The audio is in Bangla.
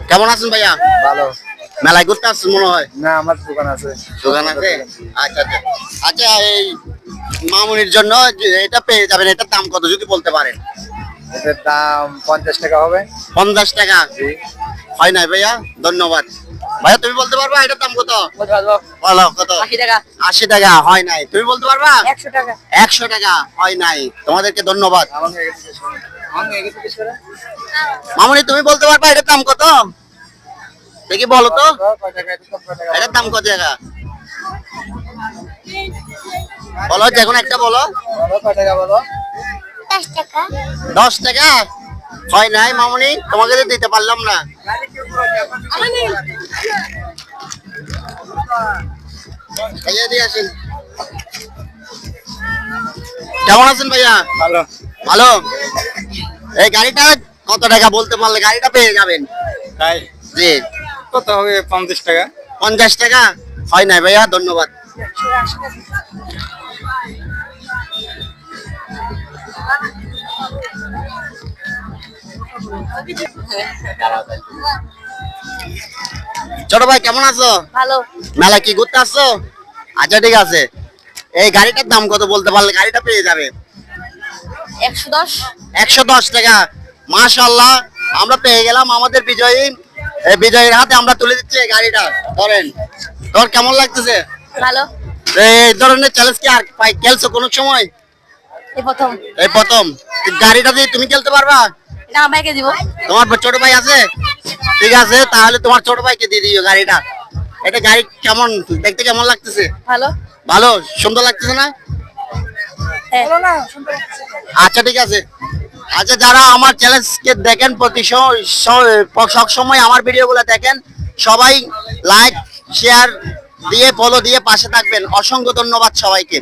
কেমন আছেন ভাইয়া? ভালো। মেলায় ঘুরতে আসছেন মনে হয়। না, আমার দোকান আছে। দোকান আছে? আচ্ছা আচ্ছা আচ্ছা, এই মামুনির জন্য এটা পেয়ে যাবেন। এটার দাম কত যদি বলতে পারেন? এটার দাম 50 টাকা হবে। 50 টাকা? হয় নাই ভাইয়া, ধন্যবাদ। ভাইয়া তুমি বলতে পারবা এটার দাম কত? বলো কত? 80 টাকা। 80 টাকা? হয় নাই। তুমি বলতে পারবা? 100 টাকা। 100 টাকা? হয় নাই। তোমাদেরকে ধন্যবাদ। মামুনি তুমি বলতে পারবা এটার দাম কত? দেখি বলো তো, এটার দাম কত টাকা? বলো, যে কোনো একটা বলো। 10 টাকা। 10 টাকা? হয় নাই মামুনি, তোমাকে তো দিতে পারলাম না। ভাইয়া দিয়ে আসেন। কেমন আছেন ভাইয়া? ভালো। ভালো। এই গাড়িটা কত টাকা বলতে পারলে গাড়িটা পেয়ে যাবেন। তাই জি। কত হবে? 50 টাকা। 50 টাকা? হয় নাই ভাইয়া, ধন্যবাদ। ছোট ভাই কেমন আছো? ভালো। মেলা কি ঘুরতে আসছো? আচ্ছা ঠিক আছে। এই গাড়িটার দাম কত বলতে পারলে গাড়িটা পেয়ে যাবে। 110। 110 টাকা? মাশাআল্লাহ, আমরা পেয়ে গেলাম আমাদের বিজয়ী। এই বিজয়ীর হাতে আমরা তুলে দিচ্ছি এই গাড়িটা। ধরেন, তোর কেমন লাগতেছে? ভালো। এই ধরনের চ্যালেঞ্জ কি আর পাই খেলছো কোনো সময়? এই প্রথম। এই প্রথম। গাড়িটা দিয়ে তুমি খেলতে পারবা? এটা আমার ভাইকে দিব। তোমার ছোট ভাই আছে? ঠিক আছে, তাহলে তোমার ছোট ভাইকে দিয়ে দিও গাড়িটা। এটা গাড়ি কেমন দেখতে, কেমন লাগতেছে? ভালো। ভালো? সুন্দর লাগতেছে না? ভালো না? আচ্ছা ঠিক আছে। আচ্ছা, যারা আমার চ্যালেঞ্জকে দেখেন প্রতি সব সময় আমার ভিডিওগুলো দেখেন, সবাই লাইক শেয়ার দিয়ে ফলো দিয়ে পাশে থাকবেন। অসংখ্য ধন্যবাদ সবাইকে।